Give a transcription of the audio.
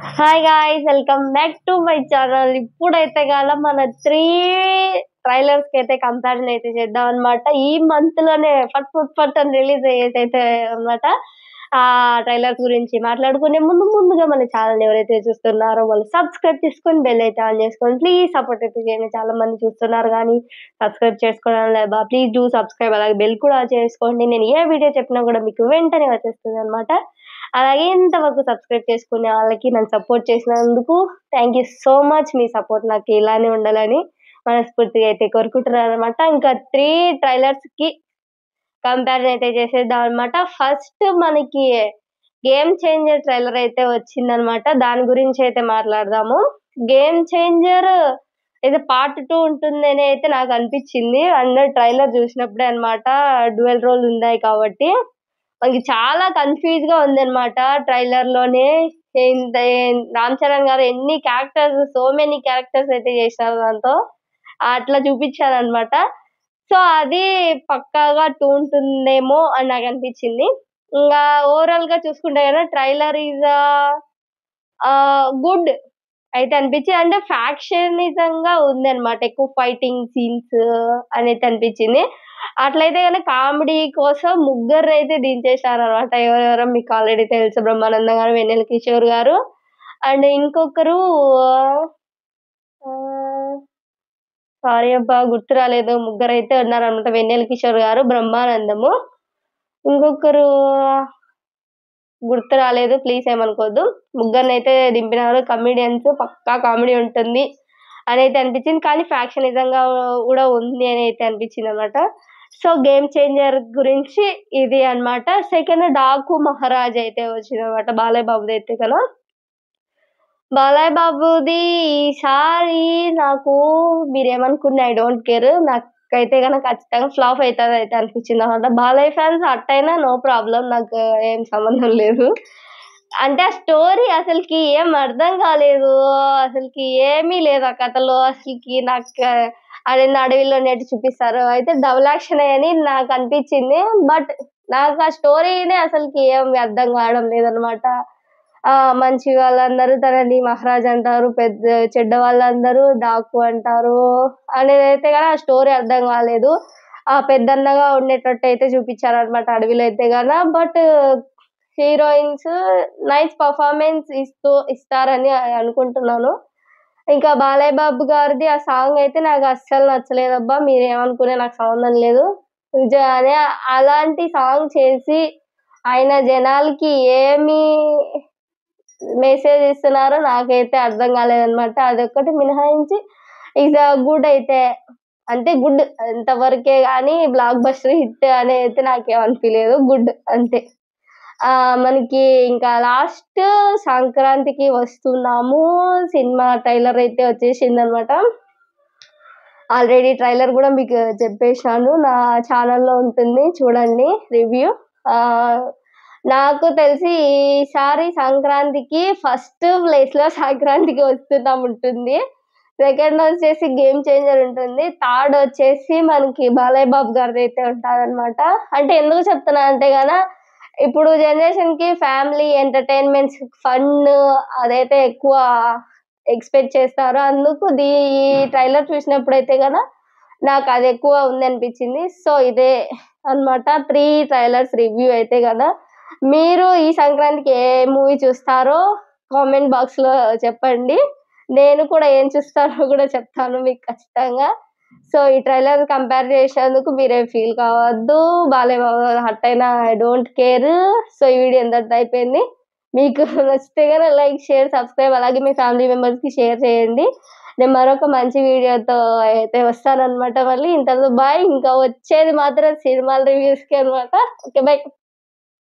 Hi guys, welcome back to my channel. ఇప్పుడైతే గాన మన 3 ట్రైలర్స్ కి అయితే కంపారిజన్ అయితే చేద్దాం అన్నమాట. ఈ మంత్ లోనే ఫట్ అని రిలీజ్ అయ్యేటైతే అన్నమాట. ఆ ట్రైలర్స్ గురించి మాట్లాడుకునే ముందుగా మన ఛానల్ ఎవరైతే చూస్తున్నారో వాళ్ళు సబ్స్క్రైబ్ చేసుకొని బెల్ అయితే ఆన్ చేసుకొని ప్లీజ్ సపోర్ట్ అయితే చేయండి. చాలా మంది చూస్తున్నారు కానీ సబ్స్క్రైబ్ చేసుకోవడం లేదా. ప్లీజ్ డూ సబ్స్క్రైబ్, అలాగే బెల్ కూడా చేసుకోండి. నేను ఏ వీడియో చెప్పినా కూడా మీకు వెంటనే వచ్చేస్తుంది అనమాట. అలాగే ఇంతవరకు సబ్స్క్రైబ్ చేసుకునే వాళ్ళకి నన్ను సపోర్ట్ చేసినందుకు thank you so much. Me support నాకు ఇలానే ఉండాలని మనస్ఫూర్తిగా అయితే కోరుకుంటున్నాను అనమాట. ఇంకా 3 ట్రైలర్స్ కి కంపారిజన్ అయితే చేసేద్దాం అనమాట. ఫస్ట్ మనకి గేమ్ చేంజర్ ట్రైలర్ అయితే వచ్చిందనమాట. దాని గురించి అయితే మాట్లాడదాము. గేమ్ చేంజర్ అయితే పార్ట్ 2 ఉంటుందని అయితే నాకు అనిపించింది. అందరు ట్రైలర్ చూసినప్పుడే అనమాట. డ్యూయల్ రోల్ ఉన్నాయి కాబట్టి మనకి చాలా కన్ఫ్యూజ్ గా ఉందన్నమాట. ట్రైలర్ లోనే రామ్ చరణ్ గారు ఎన్ని క్యారెక్టర్స్, సో మెనీ క్యారెక్టర్స్ అయితే చేశారు దాంతో. అట్లా చూపించారు అనమాట. సో అది పక్కాగా 2 ఉంటుందేమో అని నాకు అనిపించింది. ఇంకా ఓవరాల్ గా చూసుకుంటే కదా ట్రైలర్ ఈజ్ గుడ్ అయితే అనిపించింది. అంటే ఫ్యాక్షనిజంగా ఉంది అనమాట. ఎక్కువ ఫైటింగ్ సీన్స్ అనేది అనిపించింది. అట్లయితే కనుక కామెడీ కోసం ముగ్గురు అయితే దించేశారు అనమాట. ఎవరెవరో మీకు ఆల్రెడీ తెలుసు. బ్రహ్మానందం గారు, వెన్నెల కిషోర్ గారు అండ్ ఇంకొకరు సారీ అబ్బా గుర్తు రాలేదు. ముగ్గురు అయితే ఉన్నారనమాట. వెన్నెల కిషోర్ గారు, బ్రహ్మానందము, ఇంకొకరు గుర్తు రాలేదు, ప్లీజ్ ఏమనుకోవద్దు. ముగ్గురిని అయితే దింపినారు. కమిడియన్స్, పక్కా కామెడీ ఉంటుంది అని అయితే అనిపించింది. కానీ ఫ్యాక్షనిజంగా కూడా ఉంది అని అయితే అనిపించింది అనమాట. సో గేమ్ చేంజర్ గురించి ఇది అన్నమాట. సెకండ్ డాకు మహారాజ్ అయితే వచ్చింది అనమాట. బాలయ్య బాబుది అయితే కదా. బాలయ్య బాబుది ఈసారి నాకు మీరేమనుకున్నా ఐ డోంట్ కేర్. నాకైతే కనుక ఖచ్చితంగా ఫ్లాప్ అవుతుంది అయితే అనిపించింది అనమాట. బాలయ్య ఫ్యాన్స్ అట్టయినా నో ప్రాబ్లం, నాకు ఏం సంబంధం లేదు. అంటే ఆ స్టోరీ అసలుకి ఏం అర్థం కాలేదు. అసలుకి ఏమీ లేదు ఆ కథలో. అసలుకి నాకు అదే అడవిలో నెట్టి చూపిస్తారు. అయితే డబుల్ యాక్షన్ అని నాకు అనిపించింది. బట్ నాకు ఆ స్టోరీనే అసలుకి ఏం అర్థం కావడం లేదనమాట. మంచి వాళ్ళందరూ తనని మహారాజ్ అంటారు, పెద్ద చెడ్డ వాళ్ళందరూ డాకు అంటారు అనేది అయితే కానీ ఆ స్టోరీ అర్థం కాలేదు. ఆ పెద్దన్నగా ఉండేటట్టు అయితే చూపించారనమాట అడవిలో అయితే గాన. బట్ హీరోయిన్స్ నైస్ పర్ఫార్మెన్స్ ఇస్తారని అనుకుంటున్నాను. ఇంకా బాలయ్య బాబు గారిది ఆ సాంగ్ అయితే నాకు అస్సలు నచ్చలేదబ్బా. మీరేమనుకునే నాకు సంబంధం లేదు. నిజంగానే అలాంటి సాంగ్ చేసి ఆయన జనాలకి ఏమి మెసేజ్ ఇస్తున్నారో నాకైతే అర్థం కాలేదన్నమాట. అదొక్కటి మినహాయించి ఈజ్ గుడ్ అయితే, అంటే గుడ్ అంతవరకే కానీ బ్లాక్ బస్టర్ హిట్ అని అయితే నాకేమనిపించలేదు. గుడ్ అంతే. మనకి ఇంకా లాస్ట్ సంక్రాంతికి వస్తున్నాము సినిమా ట్రైలర్ అయితే వచ్చేసిందనమాట. ఆల్రెడీ ట్రైలర్ కూడా మీకు చెప్పేసాను. నా ఛానల్లో ఉంటుంది, చూడండి రివ్యూ. నాకు తెలిసి ఈసారి సంక్రాంతికి ఫస్ట్ ప్లేస్లో సంక్రాంతికి వస్తున్నాం ఉంటుంది. సెకండ్ వచ్చేసి గేమ్ చేంజర్ ఉంటుంది. థర్డ్ వచ్చేసి మనకి బాలయ్య బాబు గారిది అయితే ఉంటుంది అనమాట. అంటే ఎందుకు చెప్తున్నా అంటే కదా, ఇప్పుడు జనరేషన్ కి ఫ్యామిలీ ఎంటర్టైన్మెంట్స్, ఫన్ అదైతే ఎక్కువ ఎక్స్పెక్ట్ చేస్తారు. అందుకు ఈ ట్రైలర్ చూసినప్పుడైతే కదా నాకు అది ఎక్కువ ఉంది అనిపించింది. సో ఇదే అన్నమాట 3 ట్రైలర్స్ రివ్యూ అయితే కదా. మీరు ఈ సంక్రాంతికి ఏ మూవీ చూస్తారో కామెంట్ బాక్స్ లో చెప్పండి. నేను కూడా ఏం చూస్తానో కూడా చెప్తాను మీకు ఖచ్చితంగా. సో ఈ ట్రైలర్ కంపేర్ చేసినందుకు మీరేం ఫీల్ కావద్దు. బాలయ్య బాబు హట్ అయినా ఐ డోంట్ కేర్. సో ఈ వీడియో ఎంత అయిపోయింది. మీకు నచ్చితే కనుక లైక్, షేర్, సబ్స్క్రైబ్, అలాగే మీ ఫ్యామిలీ మెంబర్స్ కి షేర్ చేయండి. నేను మరొక మంచి వీడియోతో అయితే వస్తానన్నమాట. మళ్ళీ ఇంతలో బాయ్. ఇంకా వచ్చేది మాత్రం సినిమాల రివ్యూస్ కి అనమాట. Okay bye.